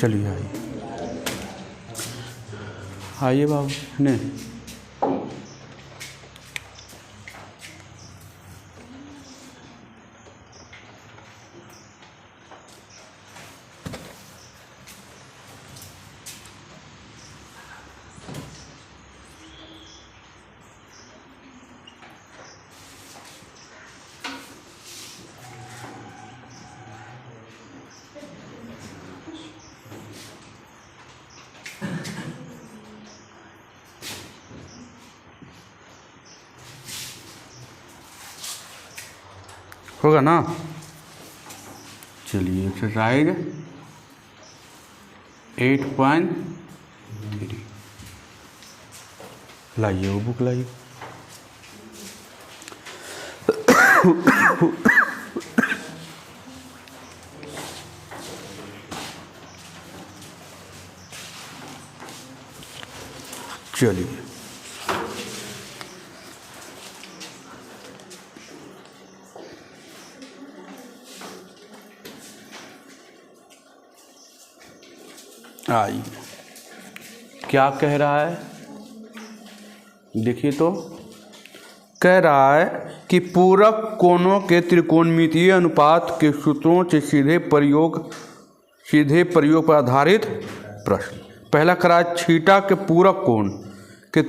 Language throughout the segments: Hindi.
चलिए आइए आइए बाबू ने होगा ना। चलिए एक्सरसाइज 8.3 लाइए वो बुक लाइए। चलिए आइए क्या कह रहा है, देखिए तो कह रहा है कि पूरक कोणों के त्रिकोणमितीय अनुपात के सूत्रों से सीधे प्रयोग पर आधारित प्रश्न। पहला कह रहा है थीटा के पूरक कोण के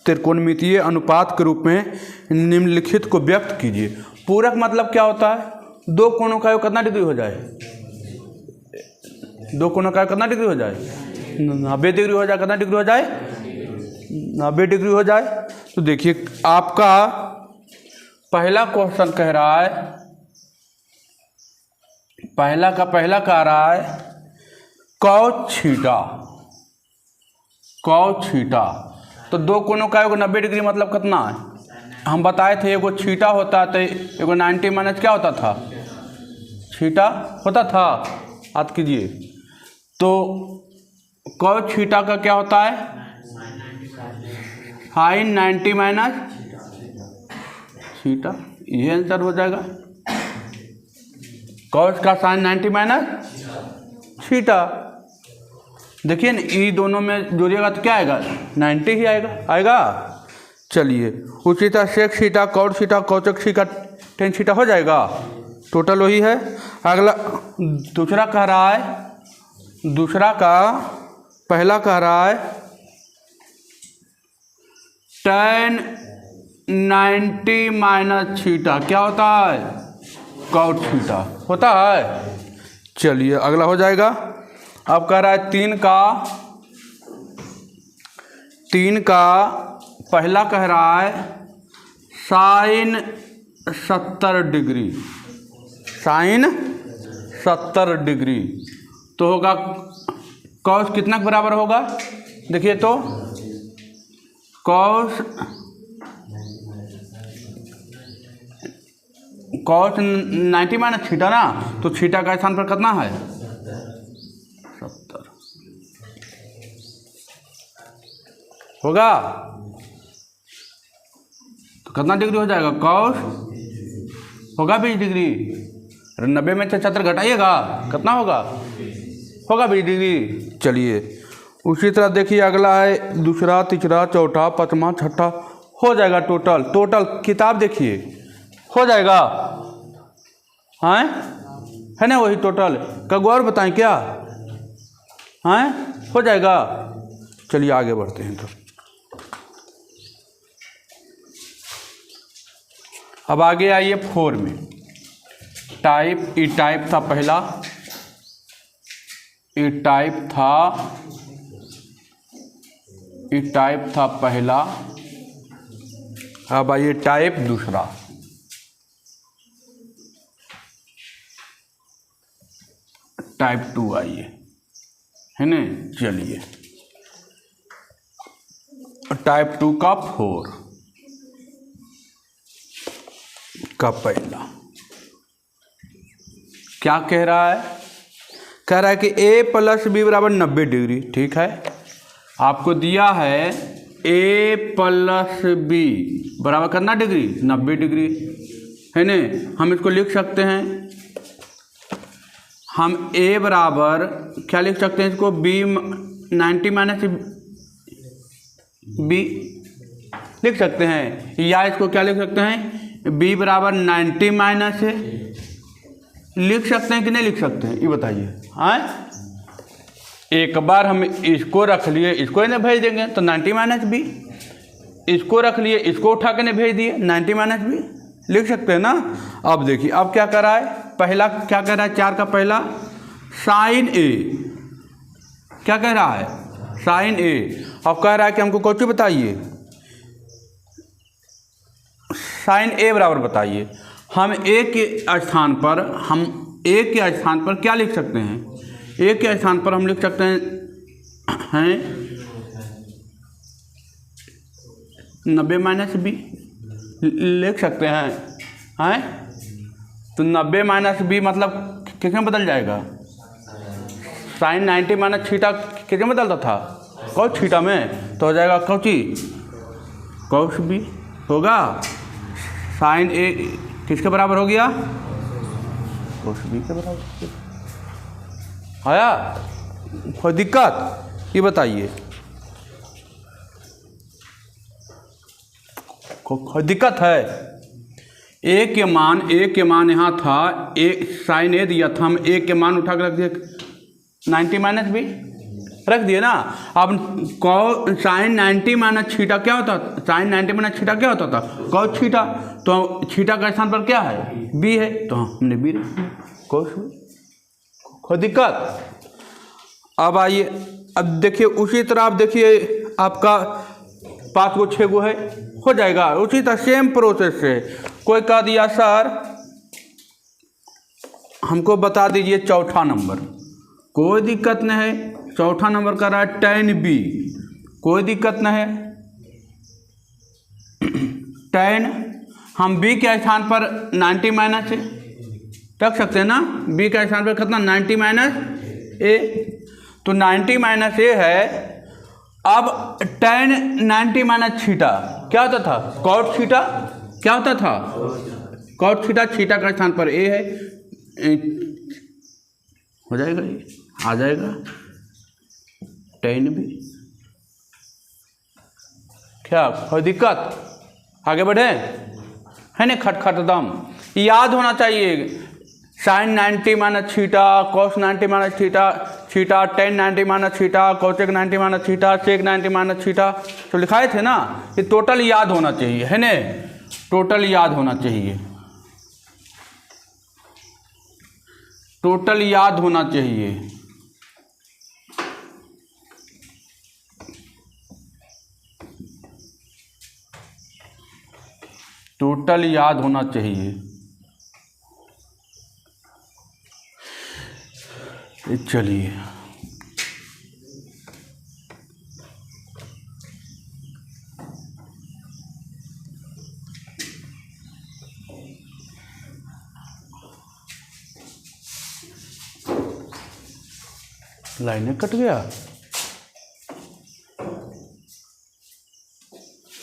त्रिकोणमितीय अनुपात के रूप में निम्नलिखित को व्यक्त कीजिए। पूरक मतलब क्या होता है, दो कोणों का योग कितना डिग्री हो जाए, दो कोणों का कितना डिग्री हो जाए, 90 डिग्री हो जाए। कितना डिग्री हो जाए, 90 डिग्री हो जाए। तो देखिए आपका पहला क्वेश्चन कह रहा है, पहला कह रहा है cos थीटा, तो दो कोणों का योग 90 डिग्री मतलब कितना है, हम बताए थे एगो थीटा होता था, एगो 90 माइनस क्या होता था, थीटा होता था। याद कीजिए तो cos थीटा का क्या होता है, sin 90 माइनस थीटा, ये आंसर हो जाएगा। cos का sin 90 माइनस थीटा। देखिए ना ये दोनों में जोड़िएगा तो क्या आएगा, 90 ही आएगा। चलिए उसी तरह sec theta, cot theta, cosec theta, tan theta हो जाएगा, टोटल वही है। अगला दूसरा कह रहा है, पहला कह रहा है tan 90 माइनस थीटा क्या होता है, cot थीटा होता है। चलिए अगला हो जाएगा। अब कह रहा है तीन का पहला कह रहा है sin 70 डिग्री, sin 70 डिग्री तो होगा cos कितना के बराबर होगा, देखिए तो cos 90 माइनस थीटा ना, तो थीटा का स्थान पर कितना है, 70 होगा। तो कितना डिग्री हो जाएगा, cos होगा 20 डिग्री। 90 में से 70 घटाइएगा कितना होगा, 20 डिग्री। चलिए उसी तरह देखिए अगला है दूसरा, तीसरा, चौथा, पांचवा, छठा हो जाएगा। टोटल किताब देखिए हो जाएगा, है ना, वही टोटल का और बताएं क्या, हो जाएगा। चलिए आगे बढ़ते हैं। तो अब आगे आइए 4 में टाइप, ई टाइप था पहला, ई टाइप था पहला। अब आइए टाइप दूसरा, टाइप 2 आइए, है ना। चलिए टाइप 2 का 4 का पहला क्या कह रहा है, कह रहा है कि a प्लस बी बराबर 90 डिग्री। ठीक है, आपको दिया है a प्लस बी बराबर कितना डिग्री, 90 डिग्री, है ना। हम इसको लिख सकते हैं, हम a बराबर क्या लिख सकते हैं इसको, b 90 माइनस b लिख सकते हैं, या इसको क्या लिख सकते हैं, b बराबर 90 माइनस a लिख सकते हैं कि नहीं लिख सकते हैं, ये बताइए। हाँ, एक बार हम इसको रख लिए, इसको इन्हें भेज देंगे तो 90 माइनस b, इसको रख लिए, इसको उठा के नहीं भेज दिए 90 माइनस b लिख सकते हैं ना। अब देखिए अब क्या कर रहा है, पहला क्या कह रहा है, 4 का पहला साइन a, क्या कह रहा है, साइन a। अब कह रहा है कि हमको कौन सी बताइए, साइन a बराबर बताइए। हम a के स्थान पर क्या लिख सकते हैं, a के स्थान पर हम लिख सकते हैं 90 माइनस b लिख सकते हैं। तो 90 माइनस b मतलब किस में बदल जाएगा, साइन 90 माइनस थीटा किस में बदलता था, कॉस थीटा में, तो हो जाएगा कौची, कॉस b होगा। साइन a किसके बराबर हो गया, कॉस b के बराबर। आया कोई दिक्कत, ये बताइए, कोई दिक्कत है। a के मान यहाँ था, साइन a दिया था, हम a के मान उठा कर रख दिए 90 माइनस b रख दिए ना। अब साइन 90 माइनस थीटा क्या होता, साइन 90 माइनस थीटा क्या होता था, कॉस थीटा, तो थीटा का स्थान पर क्या है, b है, तो हमने b रख दिया, कॉस b, कोई दिक्कत। अब आइए, अब देखिए उसी तरह आप देखिए आपका 5 गो 6 गो है, हो जाएगा उसी तरह सेम प्रोसेस से। कोई कह दिया सर हमको बता दीजिए चौथा नंबर, कोई दिक्कत नहीं है, चौथा नंबर कर रहा है tan b, कोई दिक्कत नहीं है। tan हम b के स्थान पर 90 माइनस रख सकते हैं ना, b के स्थान पर कितना 90 माइनस a, तो 90 माइनस a है। अब tan 90 माइनस थीटा क्या होता था, कॉट थीटा क्या होता था, कॉट थीटा, थीटा का स्थान पर a है, हो जाएगा, ये आ जाएगा tan b। क्या कोई दिक्कत, आगे बढ़े, है ना, खटखट दम याद होना चाहिए। Sine 90 minus theta, cos 90 minus theta, theta tan 90 minus theta, cosec 90 minus theta, sec 90 minus theta, तो लिखाए थे ना, ये टोटल याद होना चाहिए, है ना, टोटल याद होना चाहिए, टोटल याद होना चाहिए। टोटल याद होना चाहिए। चलिए लाइनें कट गया,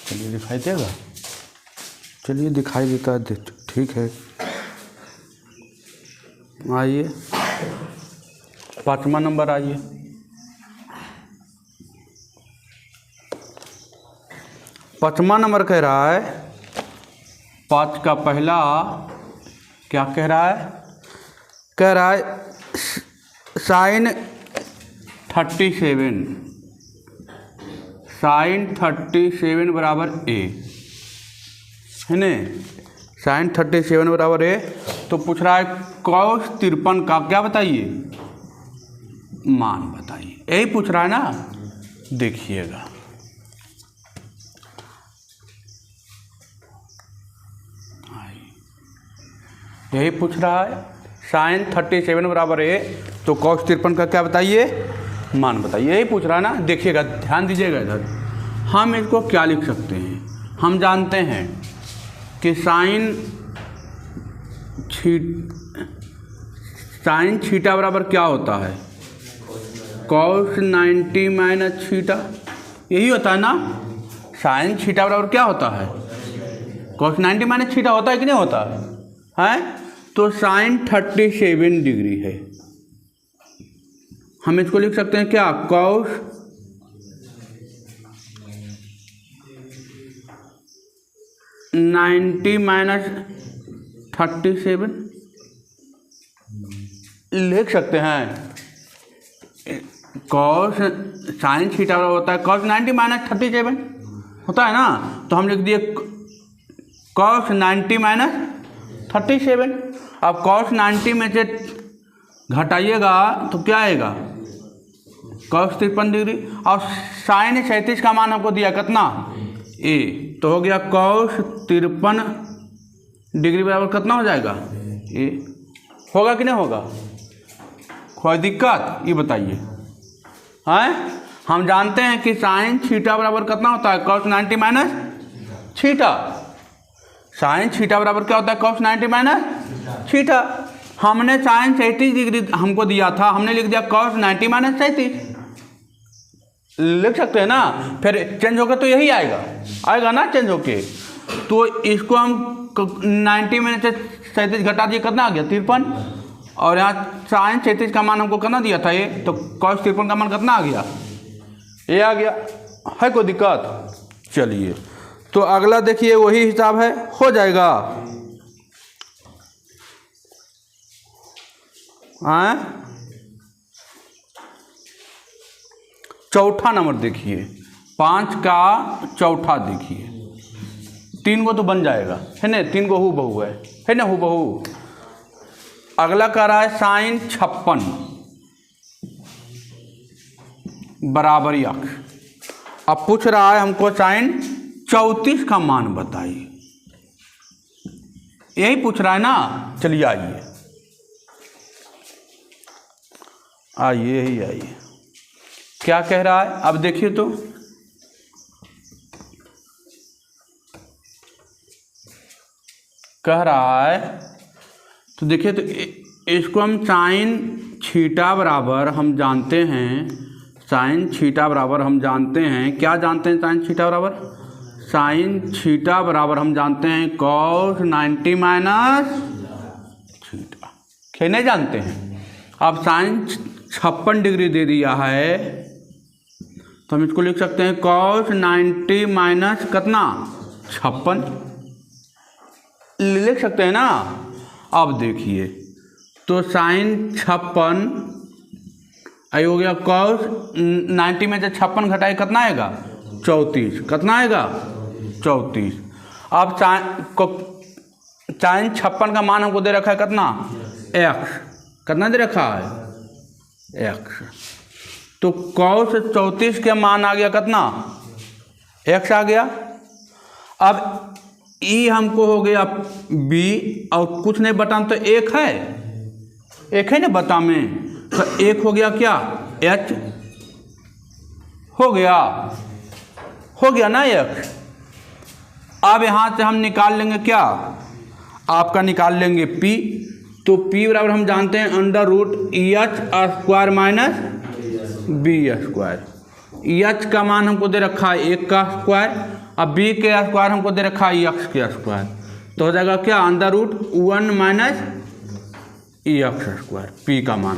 चलिए दिखाई देगा, चलिए दिखाई देता है, ठीक है। आइए 5वां नंबर, आइए 5वां नंबर कह रहा है, 5 का पहला क्या कह रहा है साइन 37, साइन 37 बराबर a, है न, साइन 37 बराबर a। तो पूछ रहा है कॉस 53 का क्या बताइए, मान बताइए, यही पूछ रहा है ना, देखिएगा यही पूछ रहा है, साइन 37 बराबर है, तो कॉस 53 का क्या बताइए, मान बताइए, यही पूछ रहा है ना। देखिएगा ध्यान दीजिएगा इधर, हम इसको क्या लिख सकते हैं, हम जानते हैं कि साइन थीटा बराबर क्या होता है, कॉस 90 माइनस थीटा, यही होता है ना। साइन थीटा बराबर क्या होता है, कॉस 90 माइनस थीटा होता है कि नहीं होता है। तो साइन 37 डिग्री है, हम इसको लिख सकते हैं क्या, कॉस 90 माइनस 37 लिख सकते हैं। कॉस साइन थीटा होता है कॉस 90 माइनस 37 होता है ना, तो हम लिख दिए कॉस 90 माइनस 37। अब कॉस 90 में से घटाइएगा तो क्या आएगा, कॉस 53 डिग्री। और साइन 37 का मान हमको दिया कितना, ए, तो हो गया कॉस 53 डिग्री बराबर कितना हो जाएगा, ए। होगा कि नहीं होगा, कोई दिक्कत ये बताइए। हैं, हम जानते हैं कि साइन थीटा बराबर कितना होता है, cos 90 minus theta. Sine theta बराबर क्या होता है, कॉस 90 माइनस थीटा। हमने साइन 37 डिग्री हमको दिया था, हमने लिख दिया कॉस 90 माइनस 37, लिख सकते हैं ना। फिर चेंज होकर तो यही आएगा ना चेंज होके। तो इसको हम 90 में से 37 घटा दिए, कितना आ गया 53। और यहाँ साइन 37 का मान हमको कितना दिया था ये, तो कॉस 53 का मान कितना आ गया, ये आ गया। है कोई दिक्कत, चलिए तो अगला देखिए वही हिसाब है, हो जाएगा। चौथा नंबर देखिए, 5 का चौथा देखिए, 3 को तो बन जाएगा है ना, 3 को हु बहू है ना, हु बहू। अगला कह रहा है साइन 56 बराबर अक्ष। अब पूछ रहा है हमको साइन 34 का मान बताइए, यही पूछ रहा है ना। चलिए आइए क्या कह रहा है, अब देखिए तो कह रहा है, तो देखिए तो इसको हम साइन थीटा बराबर हम जानते हैं, साइन थीटा बराबर हम जानते हैं, क्या जानते हैं साइन थीटा बराबर, साइन थीटा बराबर हम जानते हैं कॉस 90 माइनस थीटा, क्या नहीं जानते हैं। अब साइन 56 डिग्री दे दिया है, तो हम इसको लिख सकते हैं कॉस 90 माइनस कितना 56 लिख सकते हैं ना। अब देखिए तो साइन 56 आई हो गया, कॉस 90 में से 56 घटाए कितना आएगा 34, कितना आएगा 34। अब साइन 56 का मान हमको दे रखा है कितना x, कितना दे रखा है x, तो कॉस 34 के मान आ गया कितना x आ गया। अब ई हमको हो गया b और कुछ नहीं बता तो एक है ना बता में, तो एक हो गया क्या h हो गया ना x। अब यहाँ से हम निकाल लेंगे क्या, आपका निकाल लेंगे p, तो p बराबर हम जानते हैं under root H square minus B square. H का मान हमको दे रखा है 1 का स्क्वायर, अब b के स्क्वायर हमको दे रखा है x के स्क्वायर, तो हो जाएगा क्या under root 1 minus x square, p का मान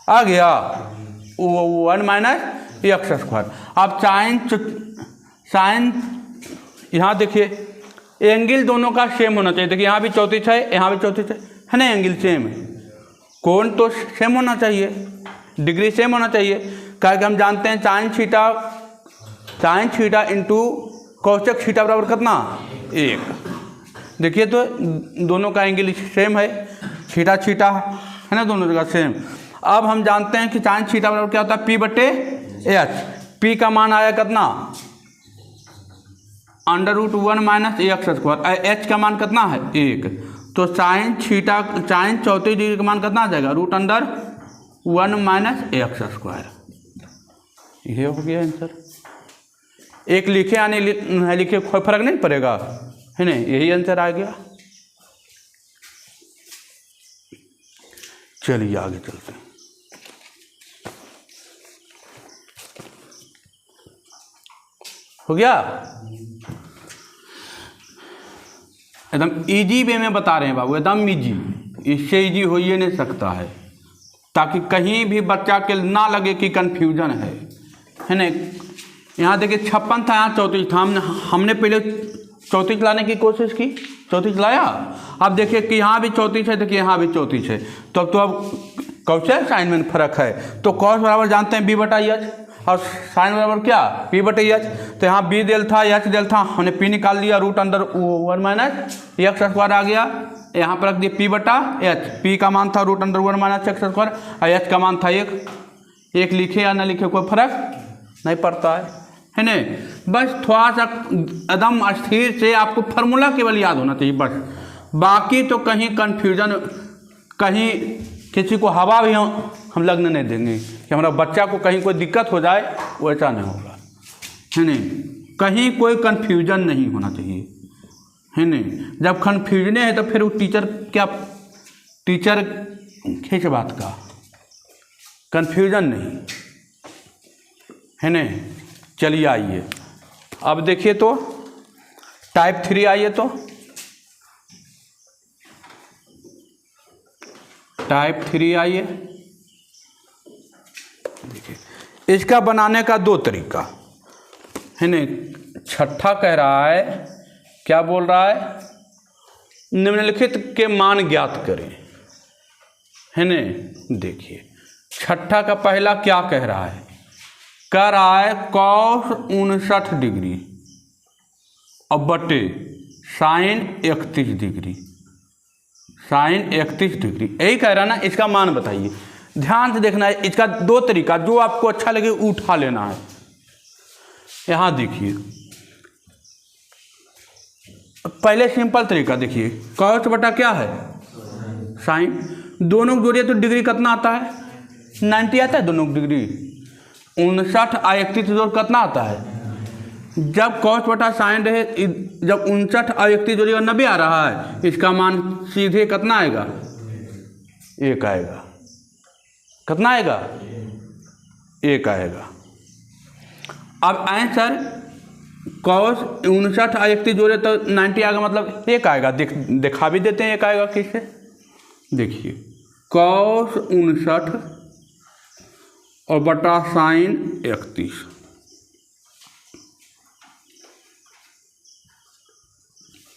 आ गया 1 माइनस एक्स स्क्वायर। अब साइन यहाँ देखिए एंगल दोनों का सेम होना चाहिए, देखिए यहाँ भी 34 है, यहाँ भी 34 है ना, एंगल सेम है, कोण तो सेम होना चाहिए, डिग्री सेम होना चाहिए, क्योंकि हम जानते हैं sine theta into cosec theta बराबर कितना 1। देखिए तो दोनों का एंगल सेम है, थीटा है ना, दोनों जगह सेम। अब हम जानते हैं कि साइन थीटा बराबर क्या होता है p बटे एच, p का मान आया कितना under root 1 minus x square, H का मान कितना है 1, तो साइन 34 डिग्री का मान कितना आ जाएगा root under 1 minus x square. ये हो गया आंसर। एक लिखे या नहीं लिखे कोई फर्क नहीं पड़ेगा, है ना, यही आंसर आ गया। चलिए आगे चलते हैं। हो गया, एकदम इजी वे में बता रहे हैं बाबू, एकदम इजी, इससे इजी हो ही नहीं सकता है। ताकि कहीं भी बच्चा के ना लगे कि कन्फ्यूजन है ना। यहाँ देखिए 56 था, यहाँ 34 था। हमने पहले 34 लाने की कोशिश की, 34 लाया। अब देखिए कि यहाँ भी 34 है, देखिए यहाँ भी 34 है। तो अब कौशल साइन में फर्क है। तो कॉस बराबर जानते हैं बी बटा एच, और साइन बराबर क्या पी बटे एच। तो यहाँ बी दिल था, एच दिल था, हमने पी निकाल लिया, रूट अंदर 1 माइनस एक्स स्क्वायर आ गया। यहाँ पर रख दिया पी बटा एच, पी का मान था रूट अंदर 1 माइनस एक्स स्क्वायर, और एच का मान था एक लिखे या ना लिखे कोई फर्क नहीं पड़ता है ना। बस थोड़ा सा एकदम स्थिर से आपको फार्मूला केवल याद होना चाहिए बस। बाकी तो कहीं कन्फ्यूजन, कहीं किसी को हवा भी हम लगने नहीं देंगे कि हमारा बच्चा को कहीं कोई दिक्कत हो जाए, वैसा नहीं होगा है नहीं। कहीं कोई कन्फ्यूजन नहीं होना चाहिए है नहीं। जब कन्फ्यूजन है तो फिर वो टीचर किस बात का कन्फ्यूजन नहीं है नहीं। चलिए आइए अब देखिए तो टाइप 3 आइए तो टाइप 3 आइए। देखिए इसका बनाने का 2 तरीका है ना। छठा कह रहा है, क्या बोल रहा है, निम्नलिखित के मान ज्ञात करें है ना। देखिए छठा का पहला क्या कह रहा है, कह रहा है कॉस 59 डिग्री और बटे साइन 31 डिग्री, साइन 31 डिग्री यही कह रहा है ना। इसका मान बताइए, ध्यान से देखना है। इसका 2 तरीका, जो आपको अच्छा लगे उठा लेना है। यहाँ देखिए पहले सिंपल तरीका देखिए, कॉस बटा क्या है साइन, दोनों को जोड़िए तो डिग्री कितना आता है 90 आता है। दोनों की डिग्री 59 और 31 जोड़ कितना आता है। जब कॉस बटा साइन रहे, जब 59 और 31 जोड़िएगा 90 आ रहा है, इसका मान सीधे कितना आएगा 1 आएगा। कितना आएगा 1 आएगा। अब आंसर कॉस 59 और 31 जोड़े तो 90 आएगा, मतलब 1 आएगा। दिखा भी देते हैं 1 आएगा किससे। देखिए कॉस 59 और बटा साइन 31,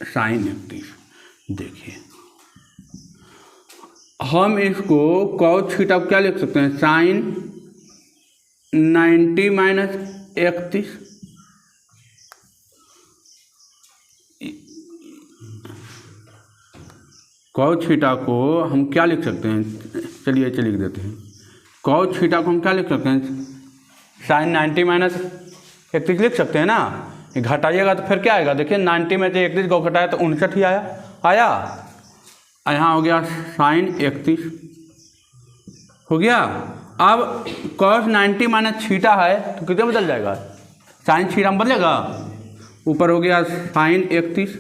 साइन 31। देखिए हम इसको कॉस थीटा क्या लिख सकते हैं, साइन 90 माइनस 31, कॉस थीटा को हम क्या लिख सकते हैं, चलिए लिख देते हैं। कॉस थीटा को हम क्या लिख सकते हैं, साइन 90 माइनस 31 लिख सकते हैं ना। घटाइएगा तो फिर क्या आएगा, देखिए 90 में से 31 को घटाया तो 59 ही आया। यहाँ हो गया साइन 31 हो गया। अब कॉस 90 माइनस थीटा है तो कितने बदल जाएगा, साइन थीटा में बदलेगा। ऊपर हो गया साइन 31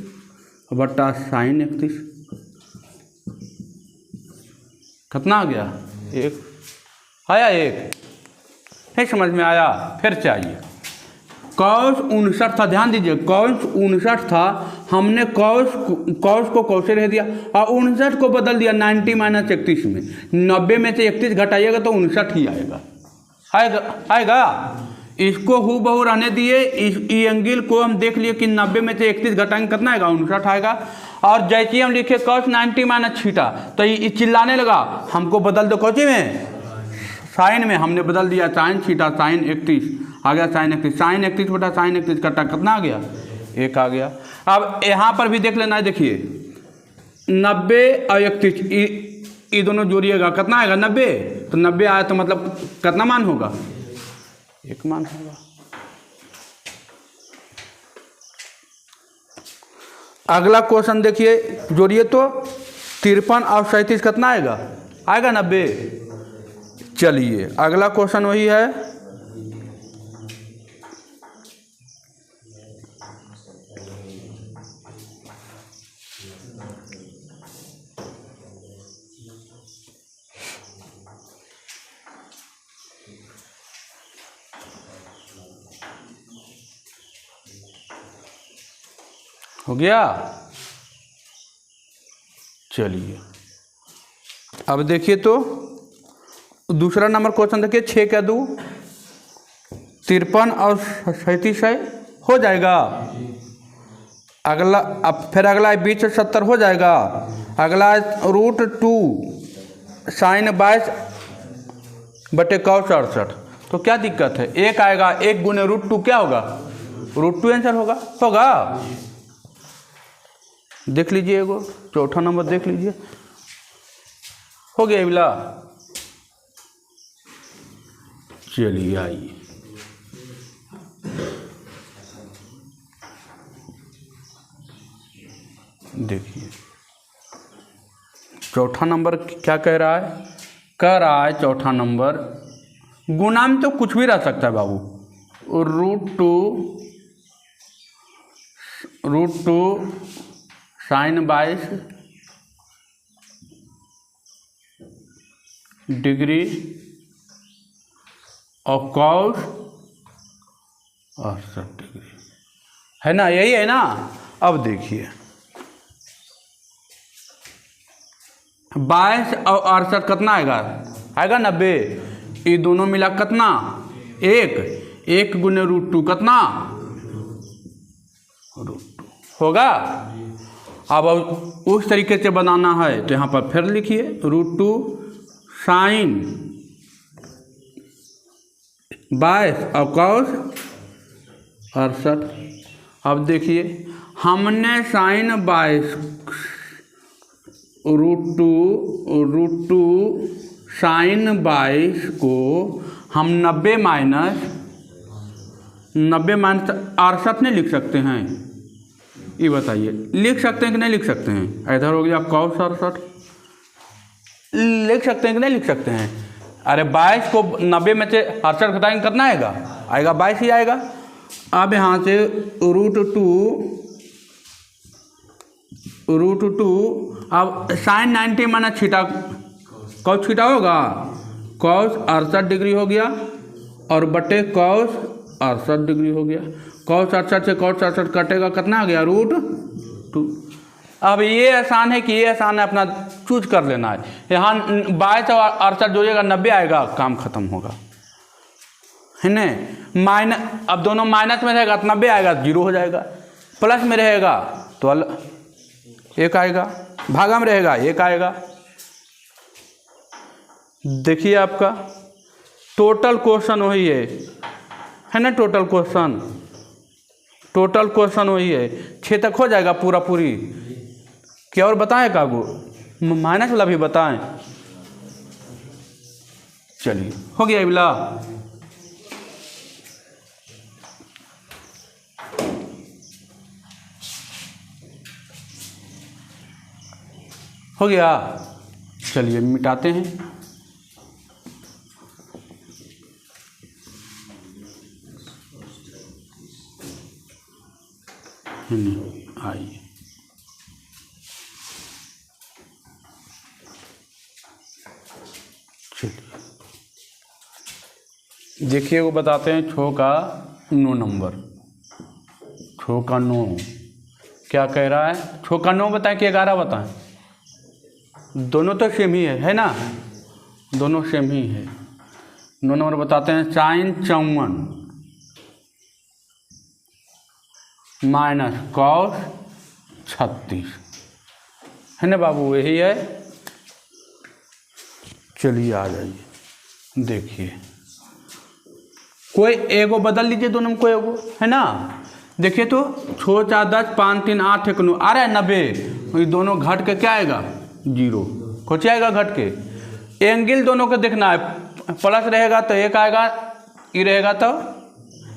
बटा साइन 31, कितना आ गया 1 आया। 1 नहीं समझ में आया, फिर चाहिए। कॉस 59 था, ध्यान दीजिए कॉस 59 था, हमने कॉस को कॉसे रह दिया और 59 को बदल दिया 90 माइनस 31 में। 90 में से 31 घटाइएगा तो 59 ही आएगा। इसको हूबहू रहने दिए। इस एंगल को हम देख लिए कि 90 में से 31 घटाएंगे कितना आएगा 59 आएगा। और जैसे ही हम लिखे कॉस 90 माइनस थीटा तो ये चिल्लाने लगा, हमको बदल दो कौची में, साइन में। हमने बदल दिया साइन थीटा, साइन 31 आ गया, साइन 31, साइन 31 बटा साइन 31 कटा कितना आ गया 1 आ गया। अब यहाँ पर भी देख लेना है, देखिए 90 और 31 ये दोनों जोड़िएगा कितना आएगा 90। तो 90 आया तो मतलब कितना मान होगा 1 मान होगा। अगला क्वेश्चन देखिए, जोड़िए तो 53 और 37 कितना आएगा 90। चलिए अगला क्वेश्चन वही है, हो गया। चलिए अब देखिए तो दूसरा नंबर क्वेश्चन देखिए, 6 क्या 2 53 और 37 हो जाएगा। अगला अब फिर अगला बीच 70 हो जाएगा। अगला √2 sin 22 बटे cos 68। तो क्या दिक्कत है, एक आएगा, 1 गुने √2 क्या होगा, √2 आंसर होगा। देख लीजिए, एगो चौथा नंबर देख लीजिए, हो गया बिला। चलिए आइए, देखिए चौथा नंबर क्या कह रहा है, चौथा नंबर गुना में तो कुछ भी रह सकता है बाबू। √2 sin 22 डिग्री और cos 68 डिग्री, है ना, यही है ना। अब देखिए 22 और 68 कितना आएगा 90। ये दोनों मिला कितना, 1 गुने √2 कितना, √2 होगा। अब उस तरीके से बनाना है तो यहाँ पर फिर लिखिए, √2 sin 22 और cos 68। अब देखिए हमने sin 22 √2 sin 22 को हम 90 माइनस 68 नहीं लिख सकते हैं, ये बताइए, लिख सकते हैं कि नहीं लिख सकते हैं। इधर हो गया cos 68, लिख सकते हैं कि नहीं लिख सकते हैं। अरे 22 को 90 में से 68 घटाएंगे कितना आएगा 22 ही आएगा। अब यहाँ से √2 अब sin 90 माना छीटा, cos छीटा होगा, cos 68 डिग्री हो गया और बटे cos 68 डिग्री हो गया। cos 68 से cos 68 कटेगा, कितना आ गया √2। अब ये आसान है कि ये आसान है, अपना चूज कर लेना है। यहाँ 22 और 68 जोड़िएगा 90 आएगा, काम खत्म होगा, है ना। माइनस, अब दोनों माइनस में रहेगा तो 90 आएगा, 0 हो जाएगा। प्लस में रहेगा तो 1 आएगा, भागा में रहेगा 1 आएगा। देखिए आपका टोटल क्वेश्चन वही है ना, टोटल क्वेश्चन वही है। 6 तक हो जाएगा पूरी। क्या और बताएं कागो, माइनस वाला भी बताएं। चलिए हो गया बिला। हो गया, चलिए मिटाते हैं। आइए, चलिए देखिए, वो बताते हैं 6 का 9 नंबर। 6 का 9 क्या कह रहा है, 6 का 9 बताएं कि 11 बताएं। दोनों तो सेम ही है ना, दोनों सेम ही है। 9 नंबर बताते हैं sin 54 माइनस cos 36, है ना बाबू, यही है। चलिए आ जाइए, देखिए कोई एगो बदल लीजिए, दोनों में कोई एगो, है ना। देखिए तो 6 4 10 5 3 8 1 9 आ रहा है 90, ये दोनों घट के क्या आएगा 0, कुछ आएगा घट के। एंगल दोनों को देखना है, प्लस रहेगा तो 1 आएगा, ये रहेगा तो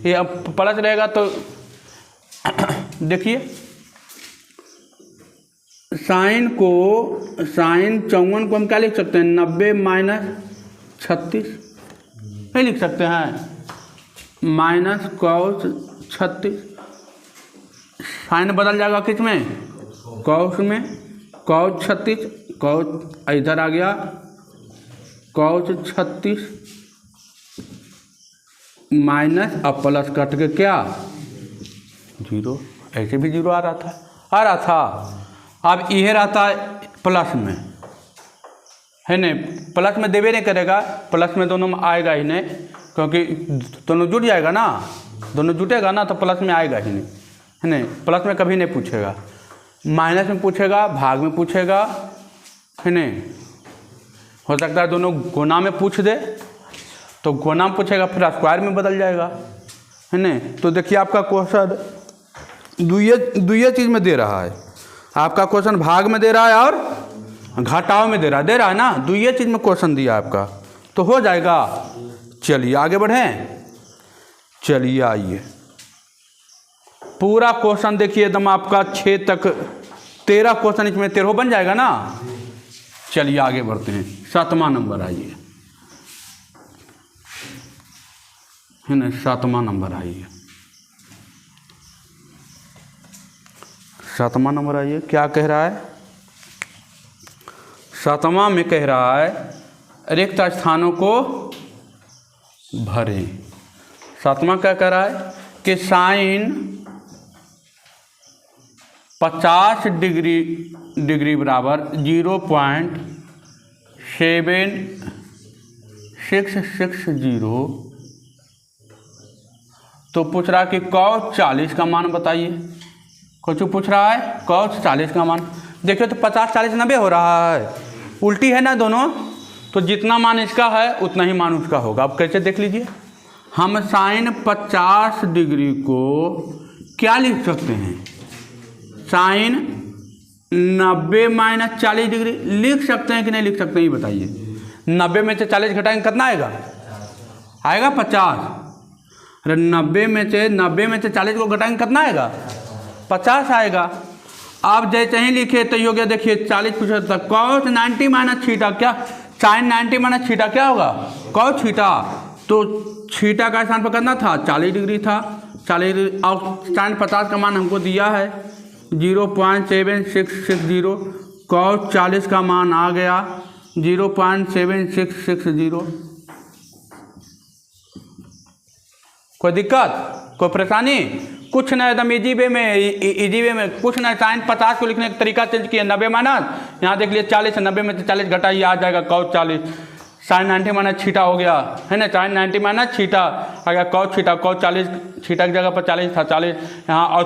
ये प्लस रहेगा तो देखिए sin 54 को हम क्या लिख सकते हैं, 90 माइनस 36 नहीं लिख सकते हैं, माइनस cos 36। साइन बदल जाएगा किस में, cos में, cos 36, cos इधर आ गया cos 36 माइनस अब प्लस कट के क्या 0, ऐसे भी 0 आ रहा था। अब यह रहता है प्लस में, है नहीं, प्लस में देवे नहीं करेगा, प्लस में दोनों में आएगा ही नहीं, क्योंकि दोनों जुट जाएगा ना, दोनों जुटेगा ना तो प्लस में आएगा ही नहीं, है नहीं, प्लस में कभी नहीं पूछेगा, माइनस में पूछेगा, भाग में पूछेगा, है नहीं। हो सकता है दोनों गुना में पूछ दे तो गुना में पूछेगा, फिर स्क्वायर में बदल जाएगा, है नहीं। तो देखिए आपका क्वेश्चन दुइये चीज़ में दे रहा है, आपका क्वेश्चन भाग में दे रहा है और घटाव में दे रहा है ना, दुइये चीज़ में क्वेश्चन दिया आपका, तो हो जाएगा। चलिए आगे बढ़ें, चलिए आइए पूरा क्वेश्चन देखिए एकदम आपका 6 तक 13 क्वेश्चन इसमें 13 बन जाएगा ना। चलिए आगे बढ़ते हैं, 7वां नंबर आइए, है ना, 7वां नंबर आइए, 7वां नंबर आइए। क्या कह रहा है? 7वां में कह रहा है रिक्त स्थानों को भरें। 7वां क्या कह रहा है कि साइन 50 डिग्री बराबर 0.7660, तो पूछ रहा है कि cos 40 का मान बताइए। कुछ पूछ रहा है cos 40 का मान, देखिए तो 50 40 90 हो रहा है, उल्टी है ना दोनों, तो जितना मान इसका है उतना ही मान उसका होगा। अब कैसे देख लीजिए, हम साइन 50 डिग्री को क्या लिख सकते हैं, साइन 90 - 40 डिग्री लिख सकते हैं कि नहीं लिख सकते हैं, ये बताइए। 90 में से 40 घटाएंगे कितना आएगा? आएगा 50। अरे 90 में से 40 को घटाएंगे कितना आएगा? 50 आएगा। आप जैसे ही लिखे तो हो गया, देखिए 40 पूछा था cos 90 - थीटा, क्या साइन 90 - थीटा क्या होगा? cos थीटा, तो थीटा का स्थान पर करना था 40 डिग्री था, 40 डिग्री, और साइन 50 का मान हमको दिया है 0.7660, cos 40 का मान आ गया 0.7660। कोई दिक्कत, कोई परेशानी? कुछ ना, एकदम इजी वे में कुछ ना। साइन 50 को लिखने का तरीका चेंज किया, 90 माइनस, यहाँ देख लिए 40, 90 में से 40 घटाइए, आ जाएगा cos 40। साइन 90 - थीटा हो गया, है ना, साइन 90 - थीटा आ गया cos थीटा, cos 40 थीटा की जगह पर 40 था, 40 यहाँ, और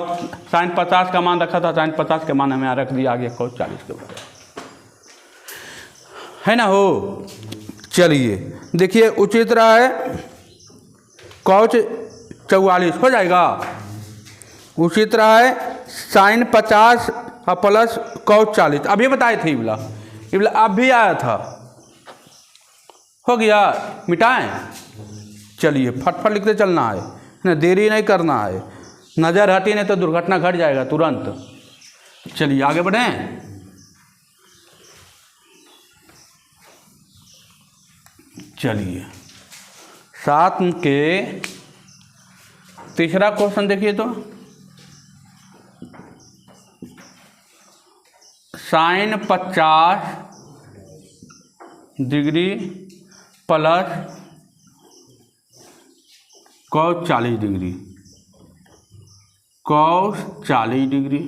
साइन 50 का मान रखा था, साइन 50 के मान हमें यहाँ रख दिया, आ गया cos 40 के बाद, है ना। हो चलिए देखिए, उचित रहा है cos 44 हो जाएगा, उचित रहा है साइन 50 और प्लस cos 40, अभी बताए थे, इबला अब भी आया था, हो गया, मिटाएं। चलिए फटफट लिखते चलना है ना, देरी नहीं करना है, नज़र हटी नहीं तो दुर्घटना घट जाएगा तुरंत। चलिए आगे बढ़ें, चलिए 7 के तीसरा क्वेश्चन देखिए, तो sine 50 degree plus cos 40 degree, cos 40 degree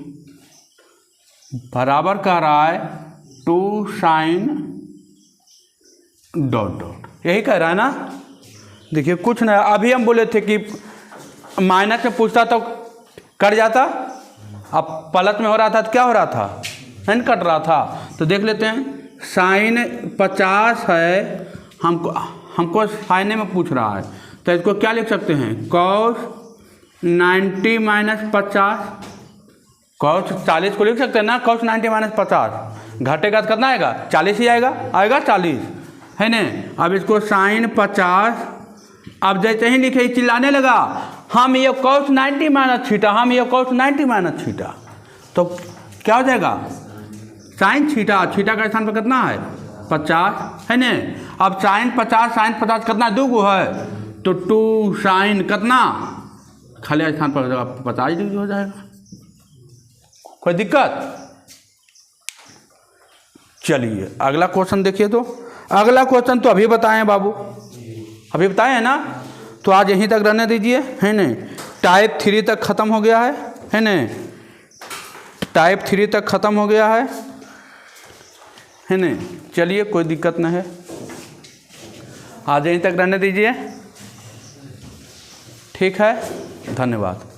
बराबर कह रहा है 2 साइन ... यही कह रहा है ना। देखिए कुछ ना, अभी हम बोले थे कि माइनस में पूछता तो कट जाता, अब प्लस में हो रहा था तो क्या हो रहा था, साइन कट रहा था। तो देख लेते हैं, साइन 50 है, हमको साइने में पूछ रहा है, तो इसको क्या लिख सकते हैं, cos 90 - 50, cos 40 को लिख सकते हैं ना, cos 90 - 50, घटेगा तो कितना आएगा? 40 ही आएगा, 40 है ना। अब इसको साइन 50, अब जैसे ही लिखे चिल्लाने लगा, हम ये cos 90 - थीटा, हम ये cos 90 - थीटा, तो क्या हो जाएगा? साइन थीटा, थीटा का स्थान पर कितना है? 50 है ना। अब साइन 50 कितना, 2 गो है, तो 2 साइन कितना, खाली स्थान पर 50 डिग्री हो जाएगा। कोई दिक्कत? चलिए अगला क्वेश्चन देखिए, तो अगला क्वेश्चन तो अभी बताएं बाबू, अभी बताए हैं ना, तो आज यहीं तक रहने दीजिए, है ना। टाइप 3 तक ख़त्म हो गया है ना, टाइप 3 तक ख़त्म हो गया है है नहीं। चलिए कोई दिक्कत नहीं है, आज यहीं तक रहने दीजिए। ठीक है, धन्यवाद।